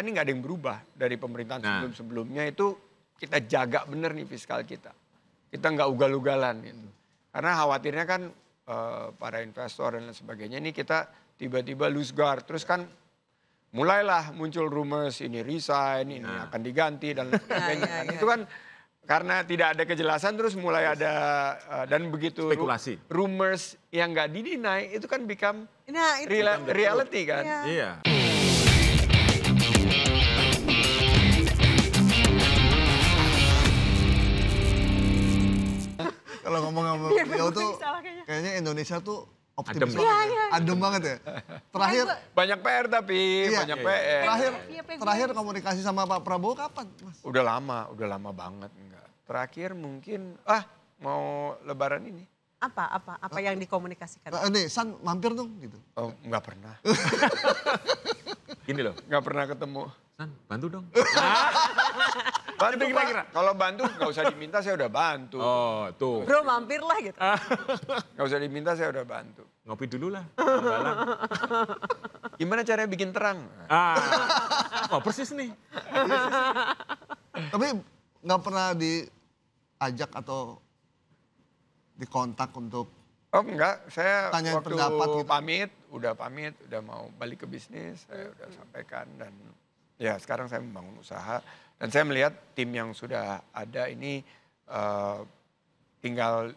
ini nggak ada yang berubah dari pemerintahan sebelum-sebelumnya itu kita jaga bener nih fiskal kita. Kita nggak ugal-ugalan gitu. Karena khawatirnya kan para investor dan lain sebagainya ini kita tiba-tiba lose guard. Terus kan mulailah muncul rumors ini resign, ini akan diganti dan lain sebagainya. Itu kan karena tidak ada kejelasan terus mulai ada dan begitu spekulasi. Rumors yang nggak didinai itu kan become reality kan. Iya. Kalau ngomong sama beliau tuh kayaknya Indonesia tuh optimis banget. Adem banget ya. Terakhir banyak PR tapi banyak PR. Terakhir komunikasi sama Pak Prabowo kapan, Mas? Udah lama banget enggak. Terakhir mungkin mau lebaran ini. Apa yang dikomunikasikan? Nih, San mampir dong gitu. Oh, enggak pernah. Gini loh. Enggak pernah ketemu. San, bantu dong. Bantu kira-kira. Kalau bantu nggak usah diminta saya udah bantu. Oh, tuh. Bro mampir lah gitu. Nggak usah diminta saya udah bantu. Ngopi dulu lah. Gimana caranya bikin terang? Oh, persis nih. Tapi nggak pernah diajak atau dikontak untuk enggak, saya tanyain waktu pendapat gitu. pamit, udah mau balik ke bisnis, saya udah sampaikan dan ya sekarang saya membangun usaha dan saya melihat tim yang sudah ada ini tinggal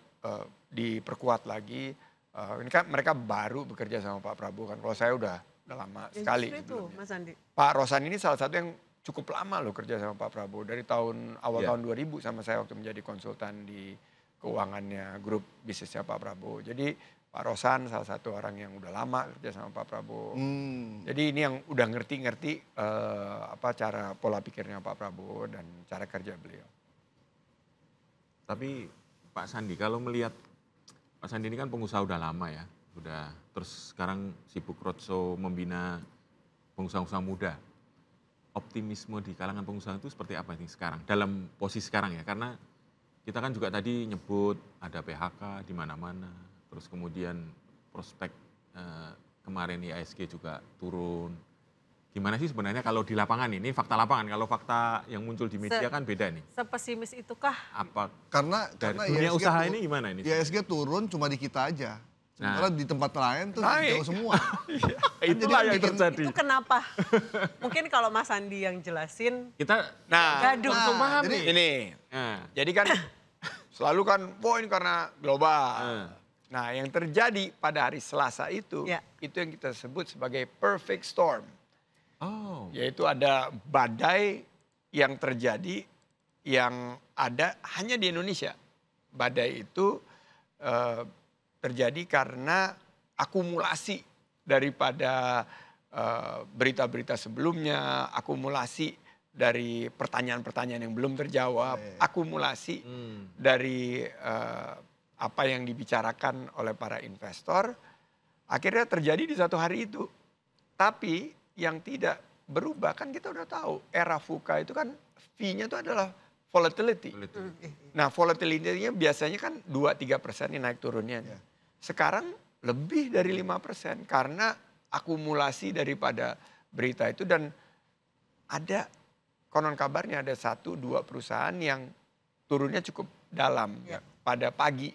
diperkuat lagi. Ini kan mereka baru bekerja sama Pak Prabowo kan, kalau saya udah lama sekali. Itu, Mas Andi. Pak Rosan ini salah satu yang cukup lama loh kerja sama Pak Prabowo dari awal tahun 2000 sama saya waktu menjadi konsultan di keuangannya grup bisnisnya Pak Prabowo. Jadi Pak Rosan salah satu orang yang udah lama kerja sama Pak Prabowo. Jadi ini yang udah ngerti cara pola pikirnya Pak Prabowo dan cara kerja beliau. Tapi Pak Sandi, kalau melihat Pak Sandi ini kan pengusaha udah lama ya, terus sekarang sibuk roadshow membina pengusaha-pengusaha muda. Optimisme di kalangan pengusaha itu seperti apa nih sekarang dalam posisi sekarang ya? Karena kita kan juga tadi nyebut ada PHK di mana-mana, terus kemudian prospek kemarin IHSG juga turun. Gimana sih sebenarnya kalau di lapangan ini, fakta lapangan, kalau fakta yang muncul di media kan beda nih. Sepesimis itukah? Apa? Karena dunia IHSG usaha ini gimana ini? IHSG turun cuma di kita aja. Sementara di tempat lain tuh jauh semua. Itulah yang terjadi. Itu kenapa? Mungkin kalau Mas Andi yang jelasin. Kita gaduh. langsung paham jadi, nih. Ini. Jadi kan selalu kan poin karena global. Nah yang terjadi pada hari Selasa itu yang kita sebut sebagai perfect storm. Yaitu ada badai yang terjadi yang ada hanya di Indonesia. Badai itu terjadi karena akumulasi daripada berita-berita sebelumnya, akumulasi dari pertanyaan-pertanyaan yang belum terjawab, akumulasi dari apa yang dibicarakan oleh para investor, akhirnya terjadi di satu hari itu. Tapi yang tidak berubah kan kita udah tahu, era VUCA itu kan fee-nya itu adalah volatility. Nah volatility-nya biasanya kan 2-3% ini naik turunnya. Sekarang lebih dari 5% karena akumulasi daripada berita itu dan ada konon kabarnya ada 1-2 perusahaan yang turunnya cukup dalam pada pagi.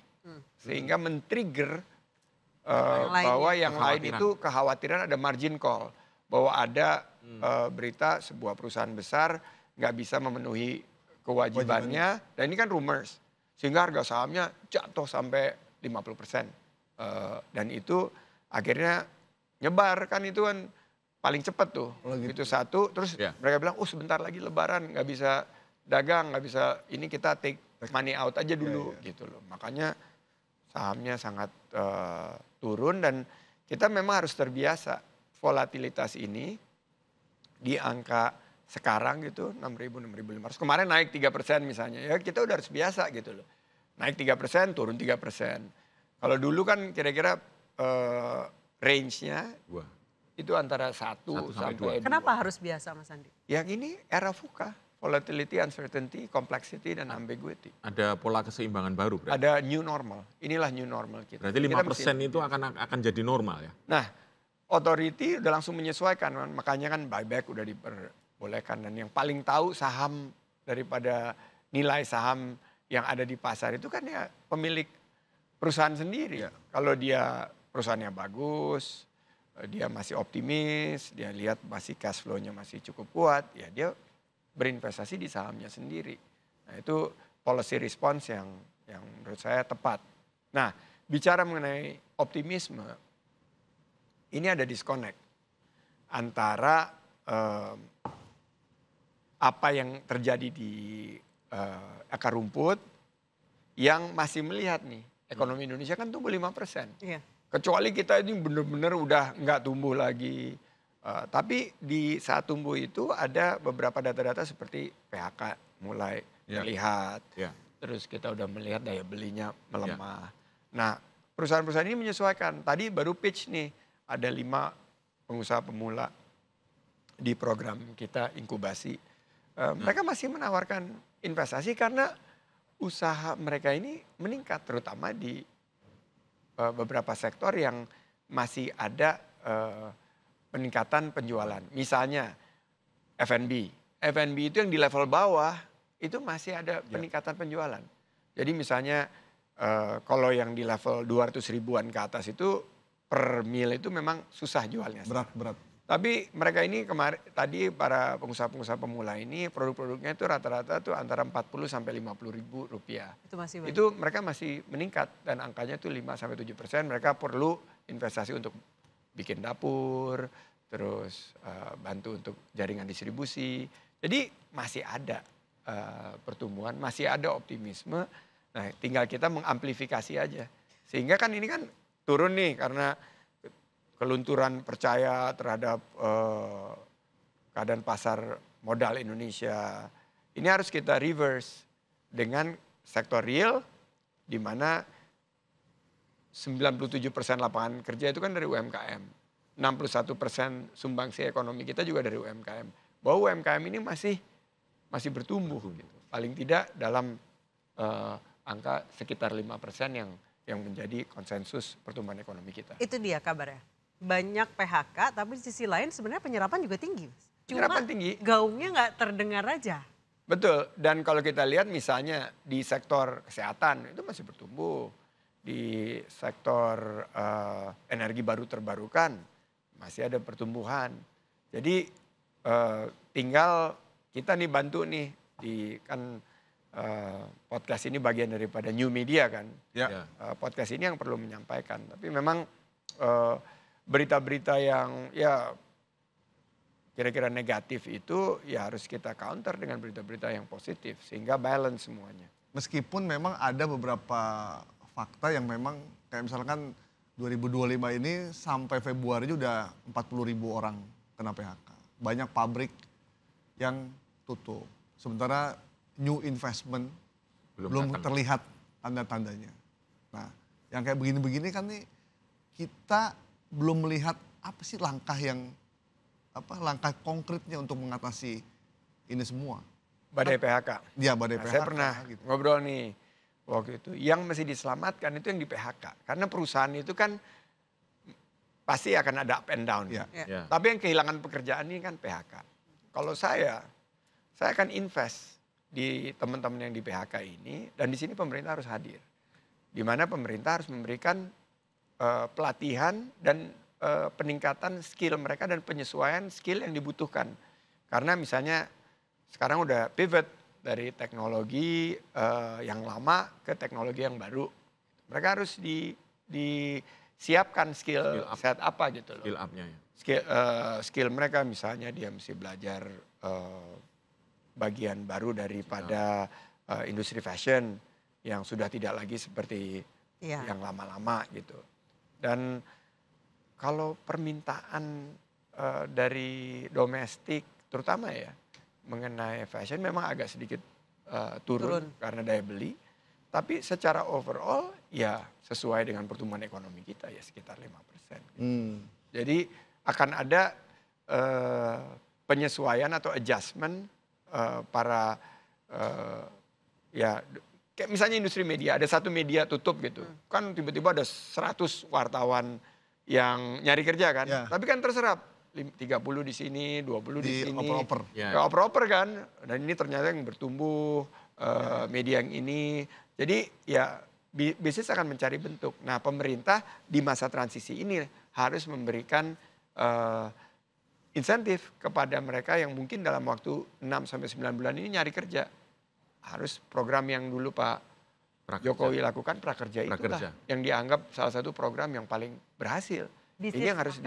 Sehingga men-trigger bahwa yang lain itu kekhawatiran ada margin call. Bahwa ada berita sebuah perusahaan besar nggak bisa memenuhi kewajibannya. Dan ini kan rumors. Sehingga harga sahamnya jatuh sampai 50%. Dan itu akhirnya nyebar kan itu kan paling cepat tuh. Itu satu, terus mereka bilang sebentar lagi lebaran nggak bisa dagang, nggak bisa ini kita take money out aja dulu gitu loh. Makanya sahamnya sangat turun dan kita memang harus terbiasa volatilitas ini di angka sekarang gitu 6.000, 6.500. Kemarin naik 3% misalnya ya kita udah harus biasa gitu loh. Naik 3%, turun 3%. Kalau dulu kan kira-kira range-nya itu antara 1 sampai 2. Kenapa harus biasa Mas Andi? Ya ini era VUCA. Volatility, uncertainty, complexity, dan ambiguity. Ada pola keseimbangan baru berarti? Ada new normal. Inilah new normal kita. Berarti 5% itu akan jadi normal ya? Nah, authority udah langsung menyesuaikan. Makanya kan buyback udah bolehkan. Dan yang paling tahu saham daripada nilai saham yang ada di pasar itu kan ya pemilik perusahaan sendiri. Kalau dia perusahaannya bagus, dia masih optimis, dia lihat masih cash flow-nya masih cukup kuat, ya dia berinvestasi di sahamnya sendiri. Nah itu policy response yang menurut saya tepat. Nah bicara mengenai optimisme, ini ada disconnect antara apa yang terjadi di akar rumput yang masih melihat nih, ekonomi Indonesia kan tumbuh 5%. Iya. Kecuali kita ini benar-benar udah nggak tumbuh lagi. Tapi di saat tumbuh itu ada beberapa data-data seperti PHK mulai terlihat. Terus kita udah melihat daya belinya melemah. Nah perusahaan-perusahaan ini menyesuaikan. Tadi baru pitch nih, ada 5 pengusaha pemula di program kita inkubasi. Mereka masih menawarkan investasi karena usaha mereka ini meningkat, terutama di beberapa sektor yang masih ada peningkatan penjualan. Misalnya F&B. F&B itu yang di level bawah itu masih ada peningkatan penjualan. Jadi misalnya kalau yang di level 200 ribuan ke atas itu per meal itu memang susah jualnya. Berat. Tapi mereka ini tadi para pengusaha-pengusaha pemula ini produk-produknya itu rata-rata tuh antara 40 sampai 50 ribu rupiah. Itu masih banyak. Itu mereka masih meningkat dan angkanya tuh 5 sampai 7%. Mereka perlu investasi untuk bikin dapur, terus bantu untuk jaringan distribusi. Jadi masih ada pertumbuhan, masih ada optimisme. Nah, tinggal kita mengamplifikasi aja. Sehingga kan ini kan turun nih karena kelunturan percaya terhadap keadaan pasar modal Indonesia. Ini harus kita reverse dengan sektor real, di mana 97% lapangan kerja itu kan dari UMKM. 61% sumbangsi ekonomi kita juga dari UMKM. Bahwa UMKM ini masih bertumbuh. Gitu. Paling tidak dalam angka sekitar 5% yang menjadi konsensus pertumbuhan ekonomi kita. Itu dia kabarnya. Banyak PHK, tapi di sisi lain sebenarnya penyerapan juga tinggi. Penyerapan tinggi. Gaungnya nggak terdengar aja. Betul, dan kalau kita lihat misalnya di sektor kesehatan itu masih bertumbuh. Di sektor energi baru terbarukan masih ada pertumbuhan. Jadi tinggal kita nih bantu nih, kan podcast ini bagian daripada new media kan. Podcast ini yang perlu menyampaikan, tapi memang berita-berita yang ya kira-kira negatif itu ya harus kita counter dengan berita-berita yang positif sehingga balance semuanya. Meskipun memang ada beberapa fakta yang memang kayak misalkan 2025 ini sampai Februari udah 40.000 orang kena PHK. Banyak pabrik yang tutup. Sementara new investment belum terlihat tanda-tandanya. Nah, yang kayak begini-begini kan nih kita belum melihat apa sih langkah konkretnya untuk mengatasi ini semua. Badai PHK. Iya, badai PHK. Saya pernah ngobrol nih waktu itu. Yang mesti diselamatkan itu yang di PHK. Karena perusahaan itu kan pasti akan ada up and down. Tapi yang kehilangan pekerjaan ini kan PHK. Kalau saya akan invest di teman-teman yang di PHK ini. Dan di sini pemerintah harus hadir. Di mana pemerintah harus memberikan pelatihan dan peningkatan skill mereka dan penyesuaian skill yang dibutuhkan. Karena misalnya sekarang udah pivot dari teknologi yang lama ke teknologi yang baru. Mereka harus disiapkan skill set apa gitu loh. Skill up-nya ya. Skill mereka misalnya dia mesti belajar bagian baru daripada industri fashion yang sudah tidak lagi seperti yang lama-lama gitu. Dan kalau permintaan dari domestik terutama ya mengenai fashion memang agak sedikit turun karena daya beli. Tapi secara overall ya sesuai dengan pertumbuhan ekonomi kita ya sekitar 5%. Jadi akan ada penyesuaian atau adjustment para ya kayak misalnya industri media, ada satu media tutup gitu. Kan tiba-tiba ada 100 wartawan yang nyari kerja kan. Tapi kan terserap. 30 di sini, 20 di sini. Oper-oper. Ya, oper-oper kan. Dan ini ternyata yang bertumbuh, media yang ini. Jadi ya bisnis akan mencari bentuk. Nah pemerintah di masa transisi ini harus memberikan insentif kepada mereka yang mungkin dalam waktu 6-9 bulan ini nyari kerja. Harus program yang dulu Pak Jokowi lakukan prakerja itulah yang dianggap salah satu program yang paling berhasil. Bisnis ini yang harus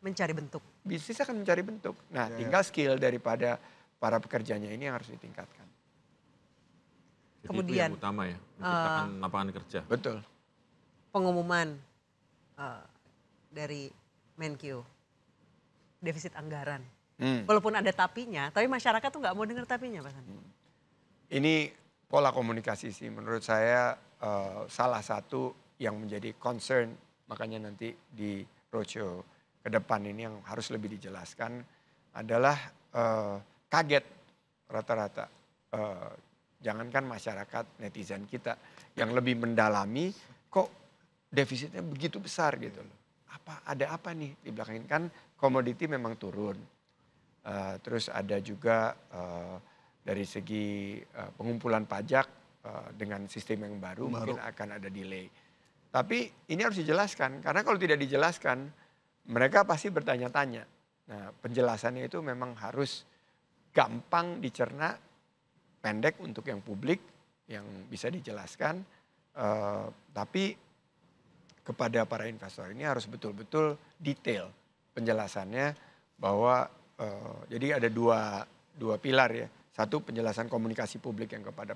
mencari bentuk. Bisnis akan mencari bentuk. Nah, tinggal skill daripada para pekerjanya ini yang harus ditingkatkan. Jadi kemudian itu yang utama ya, menciptakan lapangan kerja. Betul. Pengumuman dari Menkyu, defisit anggaran. Walaupun ada tapinya, tapi masyarakat tuh nggak mau dengar tapinya, Pak Sandi. Ini pola komunikasi sih menurut saya salah satu yang menjadi concern, makanya nanti di roadshow ke depan ini yang harus lebih dijelaskan adalah kaget rata-rata. Jangankan masyarakat, netizen kita yang lebih mendalami kok defisitnya begitu besar gitu loh. Ada apa nih di belakang ini, kan komoditi memang turun. Terus ada juga dari segi pengumpulan pajak dengan sistem yang baru mungkin akan ada delay. Tapi ini harus dijelaskan karena kalau tidak dijelaskan mereka pasti bertanya-tanya. Nah penjelasannya itu memang harus gampang dicerna, pendek untuk yang publik yang bisa dijelaskan. Tapi kepada para investor ini harus betul-betul detail penjelasannya bahwa jadi ada dua pilar ya. Satu penjelasan komunikasi publik yang kepada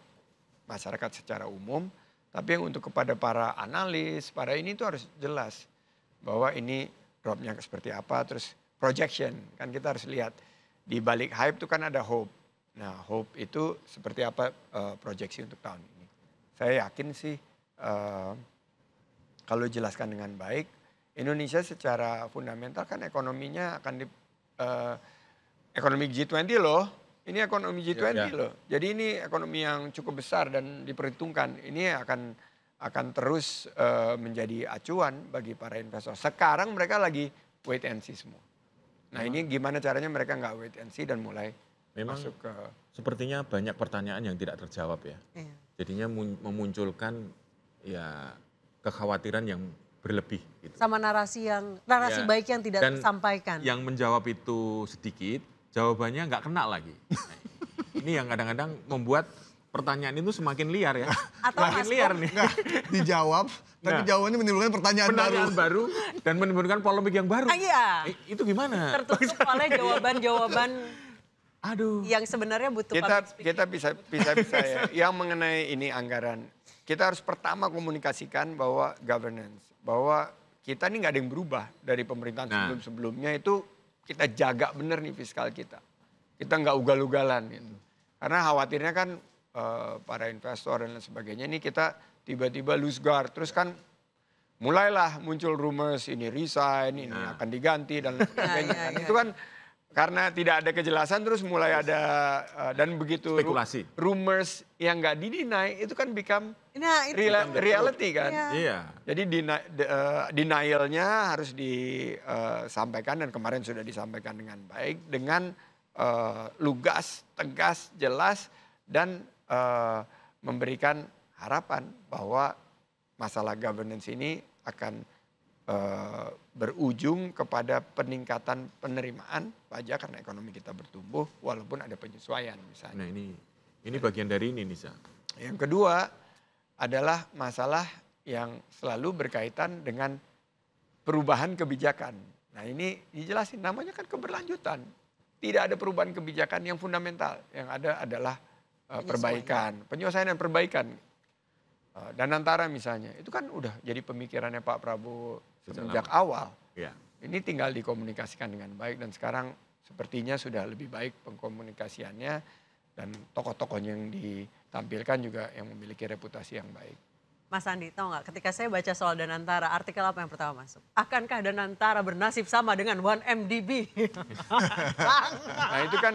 masyarakat secara umum, tapi yang untuk kepada para analis, para ini itu harus jelas bahwa ini dropnya seperti apa, terus projection kan kita harus lihat di balik hype itu kan ada hope. Nah hope itu seperti apa proyeksi untuk tahun ini. Saya yakin sih kalau dijelaskan dengan baik, Indonesia secara fundamental kan ekonominya akan ekonomi G20 loh. Ini ekonomi G20 loh. Jadi ini ekonomi yang cukup besar dan diperhitungkan. Ini akan terus menjadi acuan bagi para investor. Sekarang mereka lagi wait and see semua. Nah ini gimana caranya mereka nggak wait and see dan mulai masuk ke... Sepertinya banyak pertanyaan yang tidak terjawab ya. Jadinya memunculkan ya kekhawatiran yang berlebih. Gitu. Sama narasi baik yang tidak tersampaikan. Yang menjawab itu sedikit, jawabannya nggak kena lagi. Nah, ini yang kadang-kadang membuat pertanyaan itu semakin liar ya. Atau semakin liar nih. Nggak dijawab, tapi jawabannya menimbulkan pertanyaan baru. Dan menimbulkan polemik yang baru. Iya. Itu gimana? Tertutup oleh jawaban-jawaban yang sebenarnya butuh kita bisa ya. Yang mengenai ini anggaran, kita harus pertama komunikasikan bahwa governance. Bahwa kita ini nggak ada yang berubah dari pemerintahan sebelum-sebelumnya itu. Kita jaga bener nih fiskal kita. Kita nggak ugal-ugalan gitu. Karena khawatirnya kan para investor dan lain sebagainya ini kita tiba-tiba lose guard. Terus kan mulailah muncul rumors ini resign, ini akan diganti dan lain sebagainya. Itu kan karena tidak ada kejelasan terus mulai ada dan begitu spekulasi. Rumors yang nggak didinai itu kan become reality kan. Iya. Jadi denialnya harus disampaikan dan kemarin sudah disampaikan dengan baik, dengan lugas, tegas, jelas dan memberikan harapan bahwa masalah governance ini akan berujung kepada peningkatan penerimaan pajak karena ekonomi kita bertumbuh walaupun ada penyesuaian misalnya. Nah ini bagian dari ini Nisa. Yang kedua adalah masalah yang selalu berkaitan dengan perubahan kebijakan. Nah ini dijelasin namanya kan keberlanjutan. Tidak ada perubahan kebijakan yang fundamental. Yang ada adalah perbaikan, penyesuaian dan perbaikan. Dan antara misalnya itu kan udah jadi pemikirannya Pak Prabowo sejak awal. Ya. Ini tinggal dikomunikasikan dengan baik dan sekarang sepertinya sudah lebih baik pengkomunikasiannya dan tokoh-tokohnya yang ditampilkan juga yang memiliki reputasi yang baik. Mas Andi, tahu nggak ketika saya baca soal Danantara, artikel apa yang pertama masuk? Akankah Danantara bernasib sama dengan 1MDB? Nah itu kan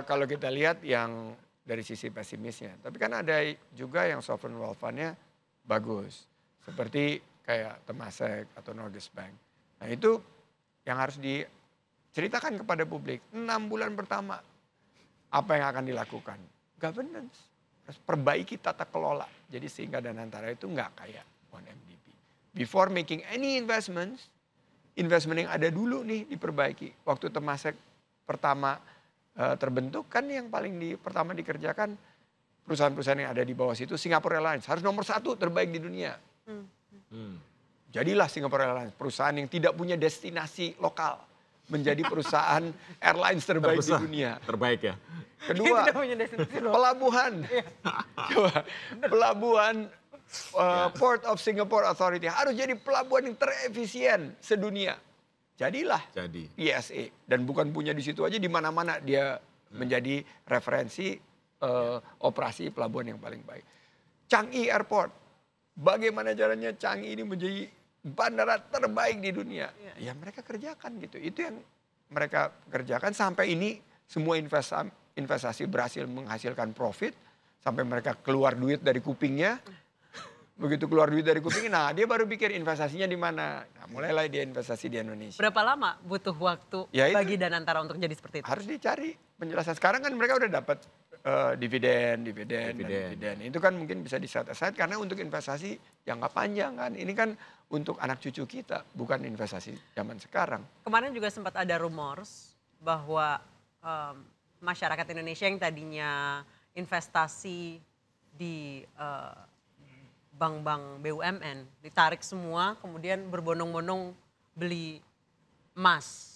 kalau kita lihat yang dari sisi pesimisnya. Tapi kan ada juga yang sovereign wealth fund-nya bagus. Seperti kayak Temasek atau Norges Bank. Nah itu yang harus ceritakan kepada publik 6 bulan pertama apa yang akan dilakukan. Governance, perbaiki tata kelola. Jadi sehingga Danantara itu nggak kayak 1MDB. Before making any investment yang ada dulu nih diperbaiki. Waktu Temasek pertama terbentuk kan yang paling pertama dikerjakan perusahaan-perusahaan yang ada di bawah situ, Singapore Airlines harus nomor 1 terbaik di dunia. Jadilah Singapore Airlines perusahaan yang tidak punya destinasi lokal menjadi perusahaan airlines terbaik di dunia. Terbaik ya. Kedua, pelabuhan. Coba, pelabuhan Port of Singapore Authority harus jadi pelabuhan yang terefisien sedunia. Jadilah PSA dan bukan punya di situ aja, di mana-mana dia menjadi referensi operasi pelabuhan yang paling baik. Changi Airport, bagaimana caranya Changi ini menjadi bandara terbaik di dunia? Ya mereka kerjakan gitu. Itu yang mereka kerjakan sampai ini semua investasi berhasil menghasilkan profit sampai mereka keluar duit dari kupingnya. Begitu keluar duit dari kuping, nah dia baru pikir investasinya di mana. Nah, mulailah dia investasi di Indonesia. Berapa lama butuh waktu bagi Danantara untuk jadi seperti itu? Harus dicari penjelasan. Sekarang kan mereka udah dapat dividen. Itu kan mungkin bisa di set aside karena untuk investasi jangka panjang kan. Ini kan untuk anak cucu kita, bukan investasi zaman sekarang. Kemarin juga sempat ada rumors bahwa masyarakat Indonesia yang tadinya investasi di bank-bank BUMN ditarik semua, kemudian berbondong-bondong beli emas.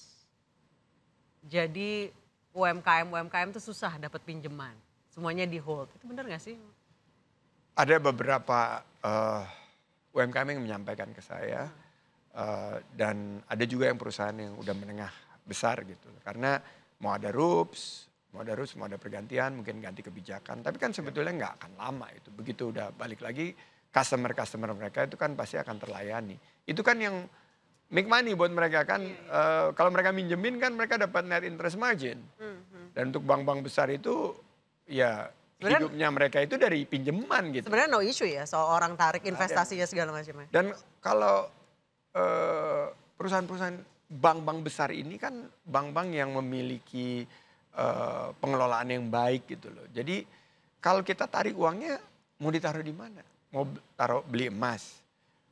Jadi UMKM itu susah dapat pinjaman, semuanya di hold. Itu benar nggak sih? Ada beberapa UMKM yang menyampaikan ke saya dan ada juga yang perusahaan yang udah menengah besar gitu. Karena mau ada RUPS, mau ada pergantian, mungkin ganti kebijakan. Tapi kan sebetulnya nggak akan lama itu. Begitu udah balik lagi, customer mereka itu kan pasti akan terlayani. Itu kan yang make money buat mereka kan. Kalau mereka minjemin kan mereka dapat net interest margin. Dan untuk bank-bank besar itu ya hidupnya mereka itu dari pinjaman gitu. Sebenarnya no issue ya soal orang tarik investasinya segala macamnya. Dan kalau perusahaan-perusahaan bank-bank besar ini kan bank-bank yang memiliki pengelolaan yang baik gitu loh. Jadi kalau kita tarik uangnya mau ditaruh di mana? Mau taruh beli emas,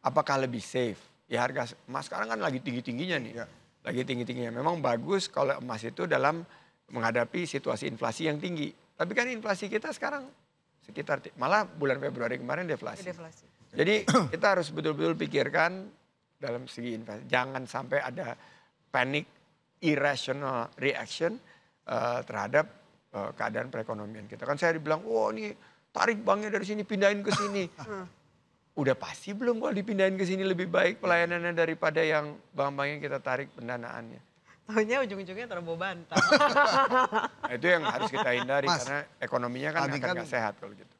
apakah lebih safe? Ya harga emas sekarang kan lagi tinggi-tingginya nih. Lagi tinggi-tingginya. Memang bagus kalau emas itu dalam menghadapi situasi inflasi yang tinggi. Tapi kan inflasi kita sekarang sekitar, malah bulan Februari kemarin deflasi. Jadi kita harus betul-betul pikirkan dalam segi investasi. Jangan sampai ada panic, irrational reaction terhadap keadaan perekonomian kita. Kan saya dibilang, oh ini tarik banknya dari sini, pindahin ke sini. Udah pasti belum kalau dipindahin ke sini lebih baik pelayanannya daripada yang bank-bank yang kita tarik pendanaannya. Tahunya ujung-ujungnya terbawa bantal. Nah, itu yang harus kita hindari karena ekonominya kan akan nggak sehat kalau gitu.